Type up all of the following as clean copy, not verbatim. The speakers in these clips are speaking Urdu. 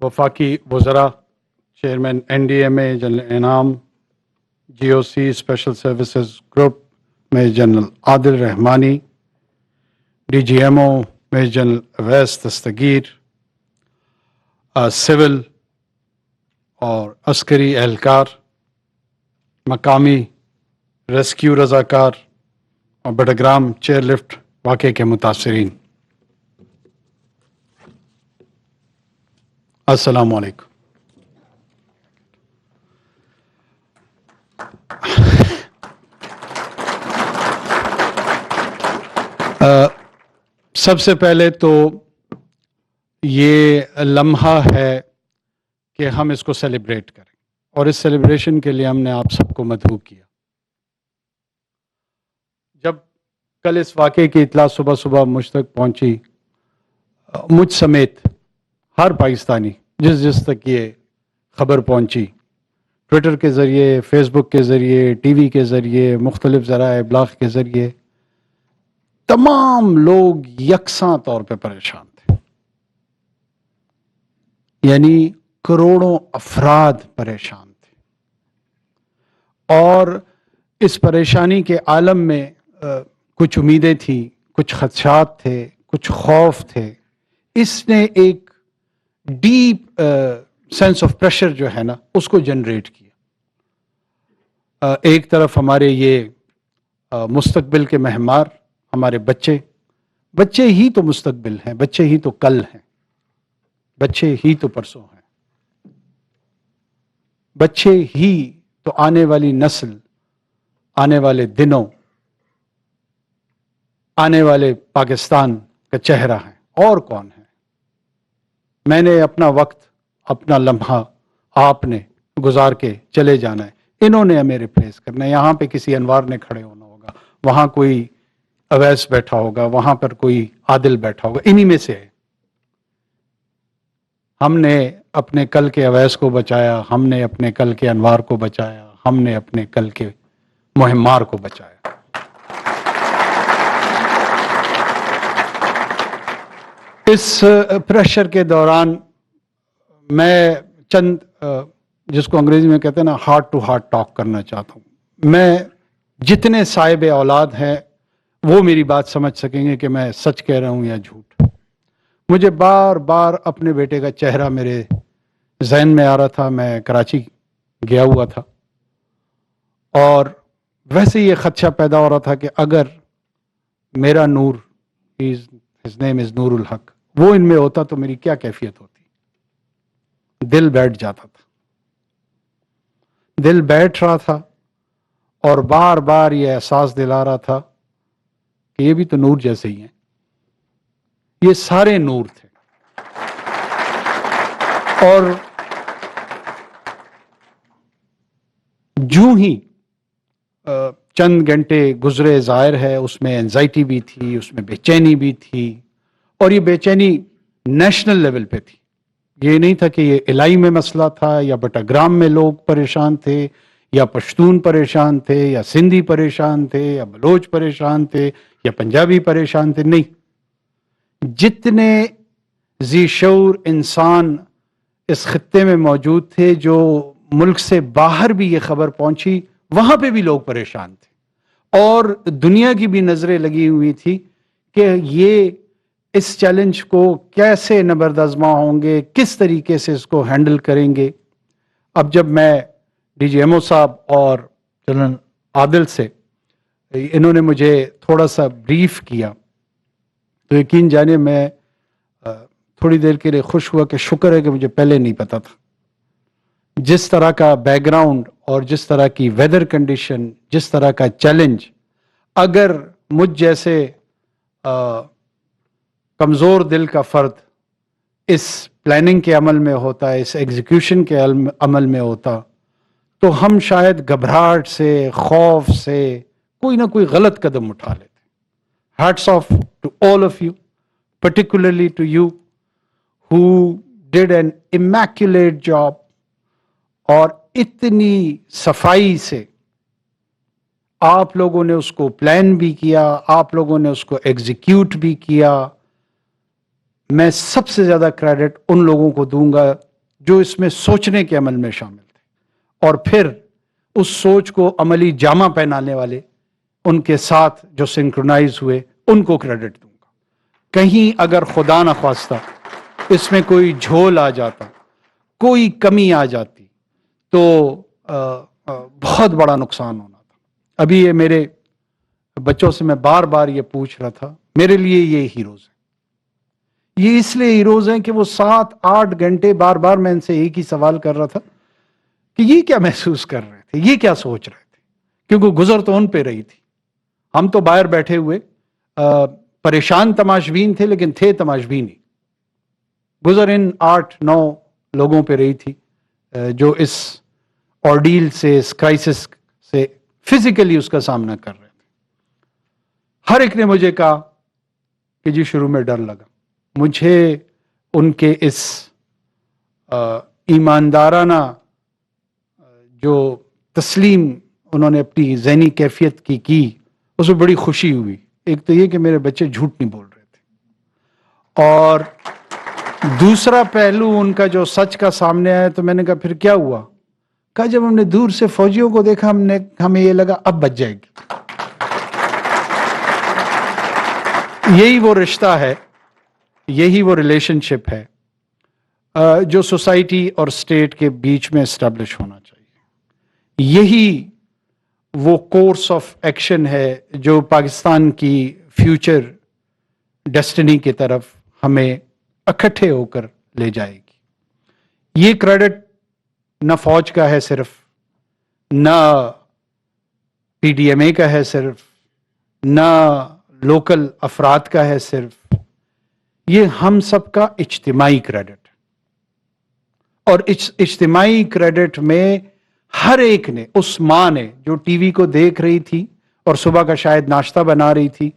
وفاقی وزراء، چیئرمین NDMA جنرل انعام، GOC اسپیشل سروسز گروپ میں جنرل عادل رحمانی، DGMO میں جنرل اویس دستگیر، سول اور عسکری اہلکار، مقامی ریسکیو رضاکار اور بٹگرام چیئر لفٹ واقعے کے متاثرین، السلام علیکم۔ سب سے پہلے تو یہ لمحہ ہے کہ ہم اس کو سیلیبریٹ کریں، اور اس سیلیبریشن کے لیے ہم نے آپ سب کو مدعو کیا۔ جب کل اس واقعے کی اطلاع صبح صبح مجھ تک پہنچی، مجھ سمیت ہر پاکستانی جس تک یہ خبر پہنچی، ٹویٹر کے ذریعے، فیس بک کے ذریعے، ٹی وی کے ذریعے، مختلف ذرائع ابلاغ کے ذریعے، تمام لوگ یکساں طور پہ پریشان تھے۔ یعنی کروڑوں افراد پریشان تھے، اور اس پریشانی کے عالم میں کچھ امیدیں تھیں، کچھ خدشات تھے، کچھ خوف تھے۔ اس نے ایک ڈیپ سینس آف پریشر جو ہے نا، اس کو جنریٹ کیا۔ ایک طرف ہمارے یہ مستقبل کے مہمار، ہمارے بچے ہی تو مستقبل ہیں، بچے ہی تو کل ہیں، بچے ہی تو پرسوں ہیں، بچے ہی تو آنے والی نسل، آنے والے دنوں، آنے والے پاکستان کا چہرہ ہے۔ اور کون ہے؟ میں نے اپنا وقت، اپنا لمحہ آپ نے گزار کے چلے جانا ہے، انہوں نے ہمیں ریپلیس کرنا ہے۔ یہاں پہ کسی انوار نے کھڑے ہونا ہوگا، وہاں کوئی اویس بیٹھا ہوگا، وہاں پر کوئی عادل بیٹھا ہوگا، انہی میں سے ہے۔ ہم نے اپنے کل کے اویس کو بچایا، ہم نے اپنے کل کے انوار کو بچایا، ہم نے اپنے کل کے مہمار کو بچایا۔ اس پریشر کے دوران میں چند جس کو انگریزی میں کہتے ہیں نا، ہارٹ ٹو ہارٹ ٹاک کرنا چاہتا ہوں۔ میں جتنے صاحب اولاد ہیں وہ میری بات سمجھ سکیں گے کہ میں سچ کہہ رہا ہوں یا جھوٹ۔ مجھے بار بار اپنے بیٹے کا چہرہ میرے ذہن میں آ رہا تھا۔ میں کراچی گیا ہوا تھا، اور ویسے یہ خدشہ پیدا ہو رہا تھا کہ اگر میرا نور، his name is نور الحق، وہ ان میں ہوتا تو میری کیا کیفیت ہوتی۔ دل بیٹھ جاتا تھا، دل بیٹھ رہا تھا، اور بار بار یہ احساس دلا رہا تھا کہ یہ بھی تو نور جیسے ہی ہیں، یہ سارے نور تھے۔ اور جو ہی چند گھنٹے گزرے، ظاہر ہے اس میں انزائٹی بھی تھی، اس میں بے چینی بھی تھی، اور یہ بے چینی نیشنل لیول پہ تھی۔ یہ نہیں تھا کہ یہ الائی میں مسئلہ تھا، یا بٹاگرام میں لوگ پریشان تھے، یا پشتون پریشان تھے، یا سندھی پریشان تھے، یا بلوچ پریشان تھے، یا پنجابی پریشان تھے۔ نہیں، جتنے ذی شعور انسان اس خطے میں موجود تھے، جو ملک سے باہر بھی یہ خبر پہنچی، وہاں پہ بھی لوگ پریشان تھے، اور دنیا کی بھی نظریں لگی ہوئی تھی کہ یہ اس چیلنج کو کیسے نبردآزما ہوں گے، کس طریقے سے اس کو ہینڈل کریں گے۔ اب جب میں DGMO صاحب اور جنرل عادل سے، انہوں نے مجھے تھوڑا سا بریف کیا، تو یقین جانے میں تھوڑی دیر کے لیے خوش ہوا کہ شکر ہے کہ مجھے پہلے نہیں پتا تھا۔ جس طرح کا بیک گراؤنڈ اور جس طرح کی ویدر کنڈیشن، جس طرح کا چیلنج، اگر مجھ جیسے کمزور دل کا فرد اس پلاننگ کے عمل میں ہوتا ہے، اس ایگزیکیوشن کے عمل میں ہوتا، تو ہم شاید گھبراہٹ سے، خوف سے کوئی نہ کوئی غلط قدم اٹھا لیتے۔ Hats off to all of you, particularly to you who did an immaculate job، اور اتنی صفائی سے آپ لوگوں نے اس کو پلان بھی کیا، آپ لوگوں نے اس کو ایگزیکیوٹ بھی کیا۔ میں سب سے زیادہ کریڈٹ ان لوگوں کو دوں گا جو اس میں سوچنے کے عمل میں شامل تھے، اور پھر اس سوچ کو عملی جامہ پہنانے والے ان کے ساتھ جو سنکرونائز ہوئے، ان کو کریڈٹ دوں گا۔ کہیں اگر خدا نخواستہ اس میں کوئی جھول آ جاتا، کوئی کمی آ جاتی، تو بہت بڑا نقصان ہونا تھا۔ ابھی یہ میرے بچوں سے میں بار بار یہ پوچھ رہا تھا، میرے لیے یہ ہیروز ہیں۔ یہ اس لیے ہیروز ہیں کہ وہ 7-8 گھنٹے بار بار میں ان سے ایک ہی سوال کر رہا تھا کہ یہ کیا محسوس کر رہے تھے، یہ کیا سوچ رہے تھے، کیونکہ گزر تو ان پہ رہی تھی۔ ہم تو باہر بیٹھے ہوئے پریشان تماشبین تھے، لیکن تھے تماشبین ہی۔ گزر ان 8-9 لوگوں پہ رہی تھی جو اس آرڈیل سے، اس کرائسس سے فزیکلی اس کا سامنا کر رہے تھے۔ ہر ایک نے مجھے کہا کہ جی شروع میں ڈر لگا۔ مجھے ان کے اس ایماندارانہ جو تسلیم انہوں نے اپنی ذہنی کیفیت کی اس میں بڑی خوشی ہوئی۔ ایک تو یہ کہ میرے بچے جھوٹ نہیں بول رہے تھے، اور دوسرا پہلو ان کا جو سچ کا سامنے آیا تو میں نے کہا پھر کیا ہوا؟ کہا جب ہم نے دور سے فوجیوں کو دیکھا ہمیں یہ لگا اب بچ جائے گی۔ یہی وہ رشتہ ہے، یہی وہ ریلیشن شپ ہے جو سوسائٹی اور اسٹیٹ کے بیچ میں اسٹیبلش ہونا چاہیے۔ یہی وہ کورس آف ایکشن ہے جو پاکستان کی فیوچر ڈیسٹنی کی طرف ہمیں اکٹھے ہو کر لے جائے گی۔ یہ کریڈٹ نہ فوج کا ہے صرف، نہ پی ڈی ایم اے کا ہے صرف، نہ لوکل افراد کا ہے صرف، یہ ہم سب کا اجتماعی کریڈٹ ہے۔ اور اجتماعی کریڈٹ میں ہر ایک نے، اس ماں نے جو ٹی وی کو دیکھ رہی تھی اور صبح کا شاید ناشتہ بنا رہی تھی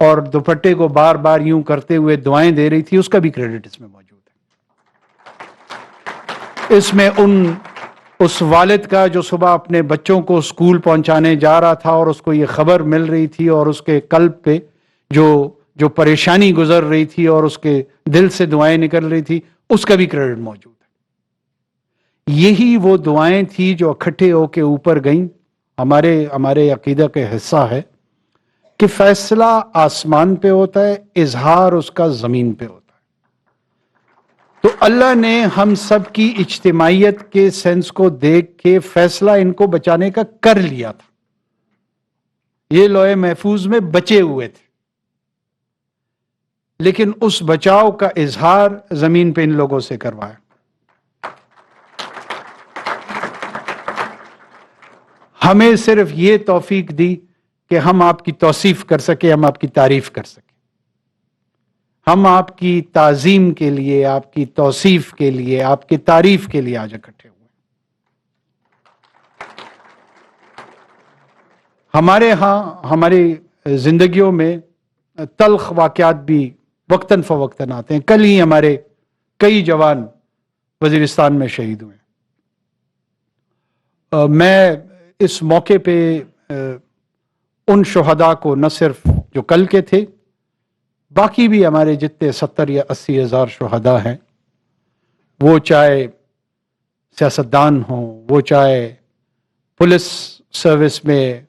اور دوپٹے کو بار بار یوں کرتے ہوئے دعائیں دے رہی تھی، اس کا بھی کریڈٹ اس میں موجود ہے۔ اس میں اس والد کا جو صبح اپنے بچوں کو اسکول پہنچانے جا رہا تھا اور اس کو یہ خبر مل رہی تھی اور اس کے قلب پہ جو پریشانی گزر رہی تھی اور اس کے دل سے دعائیں نکل رہی تھی، اس کا بھی کریڈٹ موجود ہے۔ یہی وہ دعائیں تھی جو اکٹھے ہو کے اوپر گئیں۔ ہمارے عقیدہ کا حصہ ہے کہ فیصلہ آسمان پہ ہوتا ہے، اظہار اس کا زمین پہ ہوتا ہے۔ تو اللہ نے ہم سب کی اجتماعیت کے سینس کو دیکھ کے فیصلہ ان کو بچانے کا کر لیا تھا۔ یہ لوح محفوظ میں بچے ہوئے تھے، لیکن اس بچاؤ کا اظہار زمین پہ ان لوگوں سے کروایا۔ ہمیں صرف یہ توفیق دی کہ ہم آپ کی توصیف کر سکیں، ہم آپ کی تعریف کر سکیں، ہم آپ کی تعظیم کے لیے، آپ کی توصیف کے لیے، آپ کی تعریف کے لیے آج اکٹھے ہوئے۔ ہمارے ہاں ہماری زندگیوں میں تلخ واقعات بھی وقتاً فوقتاً آتے ہیں۔ کل ہی ہمارے کئی جوان وزیرستان میں شہید ہوئے۔ میں اس موقع پہ ان شہداء کو نہ صرف جو کل کے تھے، باقی بھی ہمارے جتنے 70 یا 80 ہزار شہداء ہیں، وہ چاہے سیاستدان ہوں، وہ چاہے پولیس سروس میں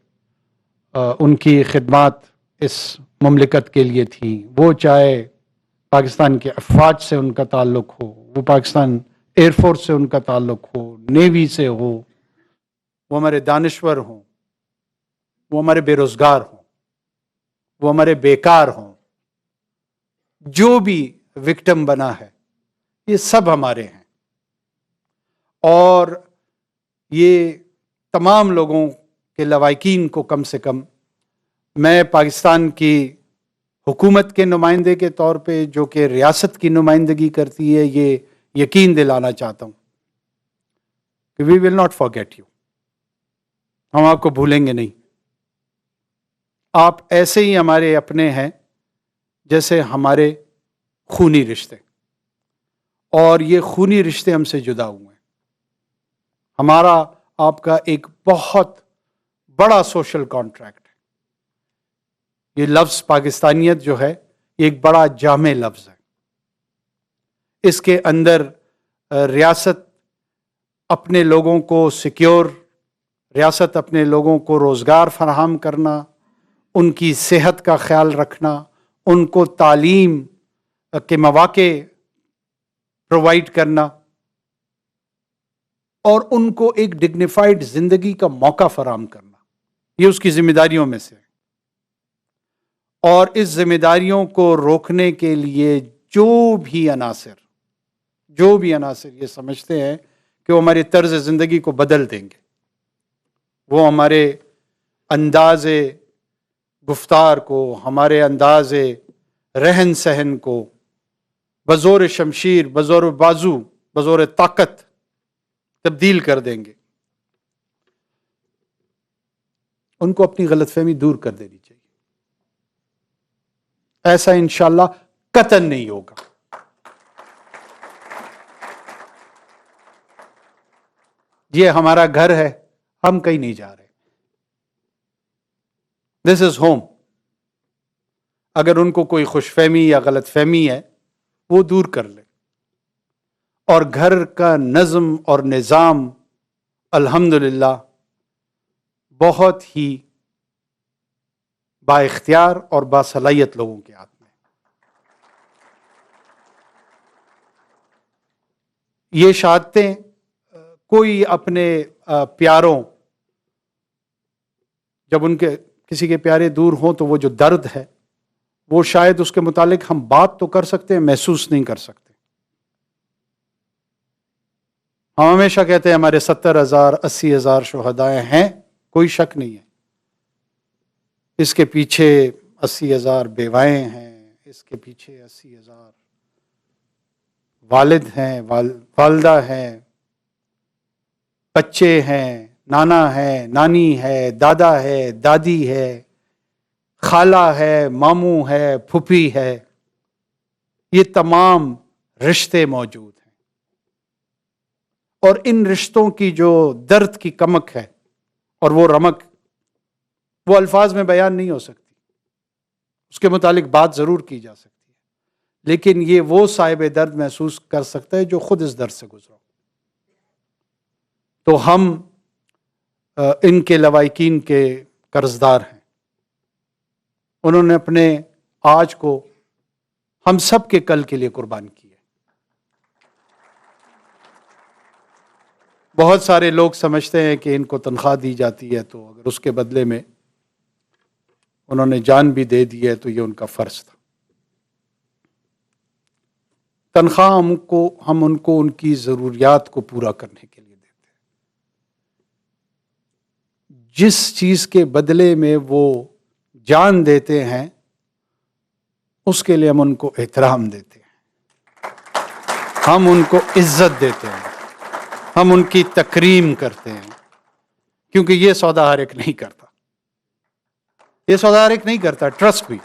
ان کی خدمات اس مملکت کے لیے تھی، وہ چاہے پاکستان کے افواج سے ان کا تعلق ہو، وہ پاکستان ایئر فورس سے ان کا تعلق ہو، نیوی سے ہو، وہ ہمارے دانشور ہوں، وہ ہمارے بے روزگار ہوں، وہ ہمارے بیکار ہوں، جو بھی وکٹم بنا ہے، یہ سب ہمارے ہیں۔ اور یہ تمام لوگوں کے لواحقین کو کم سے کم میں پاکستان کی حکومت کے نمائندے کے طور پہ، جو کہ ریاست کی نمائندگی کرتی ہے، یہ یقین دلانا چاہتا ہوں کہ وی ول ناٹ فارگیٹ یو، ہم آپ کو بھولیں گے نہیں۔ آپ ایسے ہی ہمارے اپنے ہیں جیسے ہمارے خونی رشتے، اور یہ خونی رشتے ہم سے جدا ہوئے ہیں۔ ہمارا آپ کا ایک بہت بڑا سوشل کانٹریکٹ ہے۔ یہ لفظ پاکستانیت جو ہے، یہ ایک بڑا جامع لفظ ہے۔ اس کے اندر ریاست اپنے لوگوں کو سیکیور، ریاست اپنے لوگوں کو روزگار فراہم کرنا، ان کی صحت کا خیال رکھنا، ان کو تعلیم کے مواقع پرووائڈ کرنا اور ان کو ایک ڈگنیفائڈ زندگی کا موقع فراہم کرنا، یہ اس کی ذمہ داریوں میں سے ہے۔ اور اس ذمہ داریوں کو روکنے کے لیے جو بھی عناصر یہ سمجھتے ہیں کہ وہ ہمارے طرز زندگی کو بدل دیں گے، وہ ہمارے انداز گفتار کو، ہمارے انداز رہن سہن کو بزور شمشیر، بزور بازو، بزور طاقت تبدیل کر دیں گے، ان کو اپنی غلط فہمی دور کر دینی چاہیے۔ ایسا انشاءاللہ قطعاً نہیں ہوگا۔ یہ ہمارا گھر ہے، ہم کہیں نہیں جا رہے، دس از ہوم۔ اگر ان کو کوئی خوش فہمی یا غلط فہمی ہے وہ دور کر لے، اور گھر کا نظم اور نظام الحمدللہ بہت ہی با اختیار اور باصلاحیت لوگوں کے ہاتھ میں۔ یہ شہادتیں کوئی اپنے پیاروں، جب ان کے کسی کے پیارے دور ہوں تو وہ جو درد ہے وہ شاید اس کے متعلق ہم بات تو کر سکتے ہیں، محسوس نہیں کر سکتے۔ ہم ہمیشہ کہتے ہیں ہمارے 70,000 80,000 شہدائے ہیں، کوئی شک نہیں ہے، اس کے پیچھے 80,000 بیوائیں ہیں، اس کے پیچھے 80,000 والد ہیں، والدہ ہیں، بچے ہیں، نانا ہے، نانی ہے، دادا ہے، دادی ہے، خالہ ہے، ماموں ہے، پھوپھی ہے، یہ تمام رشتے موجود ہیں، اور ان رشتوں کی جو درد کی کمک ہے اور وہ رمق، وہ الفاظ میں بیان نہیں ہو سکتی، اس کے متعلق بات ضرور کی جا سکتی ہے، لیکن یہ وہ صاحب درد محسوس کر سکتا ہے جو خود اس درد سے گزرا۔ تو ہم ان کے لواحقین کے قرضدار ہیں، انہوں نے اپنے آج کو ہم سب کے کل کے لیے قربان کیا۔ بہت سارے لوگ سمجھتے ہیں کہ ان کو تنخواہ دی جاتی ہے تو اگر اس کے بدلے میں انہوں نے جان بھی دے دی ہے تو یہ ان کا فرض تھا۔ تنخواہ ہم ان کو ان کی ضروریات کو پورا کرنے کے لیے دیتے ہیں، جس چیز کے بدلے میں وہ جان دیتے ہیں اس کے لیے ہم ان کو احترام دیتے ہیں، ہم ان کو عزت دیتے ہیں، ہم ان کی تکریم کرتے ہیں، کیونکہ یہ سودا ہر ایک نہیں کرتا، یہ سودا ہر ایک نہیں کرتا، ٹرسٹ بھی۔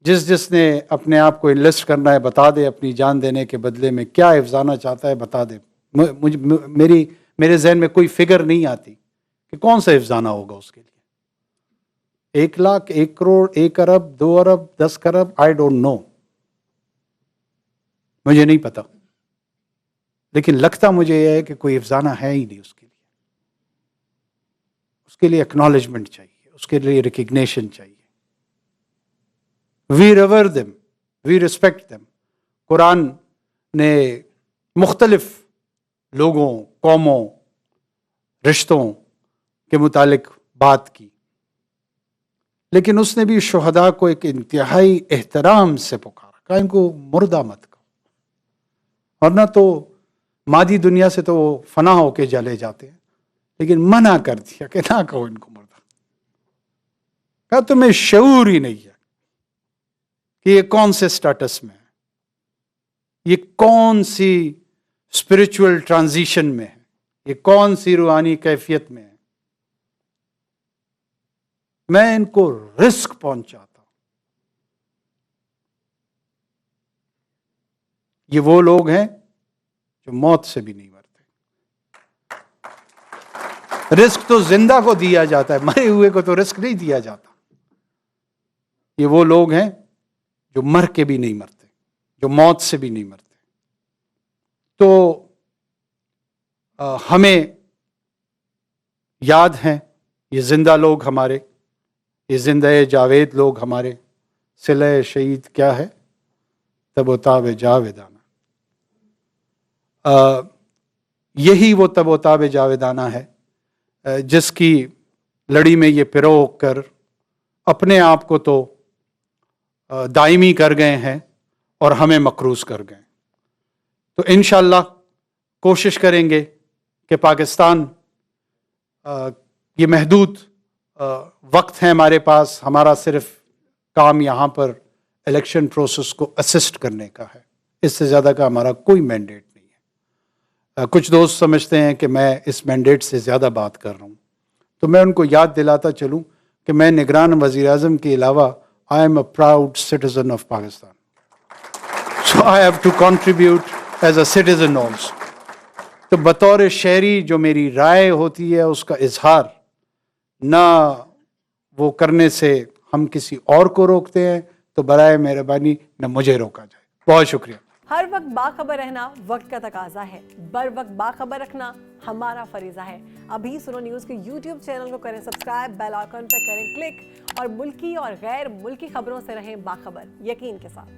جس نے اپنے آپ کو انویسٹ کرنا ہے بتا دے، اپنی جان دینے کے بدلے میں کیا افزانا چاہتا ہے بتا دے۔ میرے ذہن میں کوئی فگر نہیں آتی کہ کون سا افزانہ ہوگا اس کے لیے، 1 لاکھ، 1 کروڑ، 1 ارب، 2 ارب، 10 کرب، آئی ڈونٹ نو، مجھے نہیں پتا، لیکن لگتا مجھے یہ ہے کہ کوئی افزانہ ہے ہی نہیں اس کے لیے۔ اس کے لیے ایکنالجمنٹ چاہیے، اس کے لیے ریکگنیشن چاہیے۔ We revere them, we respect them. قرآن نے مختلف لوگوں، قوموں، رشتوں کے متعلق بات کی، لیکن اس نے بھی شہداء کو ایک انتہائی احترام سے پکارا، کہا ان کو مردہ مت کہو، ورنہ تو مادی دنیا سے تو وہ فنا ہو کے جلے جاتے ہیں، لیکن منع کر دیا کہ نہ کہو ان کو مردہ۔ کہا تمہیں شعور ہی نہیں ہے کہ یہ کون سے سٹیٹس میں ہے، یہ کون سی اسپرچول ٹرانزیشن میں ہے، یہ کون سی روحانی کیفیت میں ہے، میں ان کو رزق پہنچاتا ہوں۔ یہ وہ لوگ ہیں جو موت سے بھی نہیں مرتے۔ رزق تو زندہ کو دیا جاتا ہے، مرے ہوئے کو تو رزق نہیں دیا جاتا۔ یہ وہ لوگ ہیں جو مر کے بھی نہیں مرتے, جو موت سے بھی نہیں مرتے. تو ہمیں یاد ہیں یہ زندہ لوگ ہمارے, یہ زندہ جاوید لوگ ہمارے, صلہ شہید کیا ہے تب و تاب جاویدانہ. یہی وہ تب و تاب جاویدانہ ہے جس کی لڑی میں یہ پیرو کر اپنے آپ کو تو دائمی کر گئے ہیں اور ہمیں مقروض کر گئے. تو انشاءاللہ کوشش کریں گے کہ پاکستان یہ محدود وقت ہے ہمارے پاس, ہمارا صرف کام یہاں پر الیکشن پروسیس کو اسسٹ کرنے کا ہے, اس سے زیادہ کا ہمارا کوئی مینڈیٹ نہیں ہے. کچھ دوست سمجھتے ہیں کہ میں اس مینڈیٹ سے زیادہ بات کر رہا ہوں, تو میں ان کو یاد دلاتا چلوں کہ میں نگران وزیر اعظم کے علاوہ I am a proud citizen of Pakistan. So I have to contribute as a citizen also. تو بطور شہری جو میری رائے ہوتی ہے اس کا اظہار نہ وہ کرنے سے ہم کسی اور کو روکتے ہیں, تو برائے مہربانی نہ مجھے روکا جائے. بہت شکریہ. ہر وقت باخبر رہنا وقت کا تقاضا ہے, بر وقت باخبر رکھنا ہمارا فریضہ ہے. ابھی سنو نیوز کے یوٹیوب چینل کو کریں سبسکرائب, بیل آئیکن پر کریں کلک, اور ملکی اور غیر ملکی خبروں سے رہیں باخبر, یقین کے ساتھ.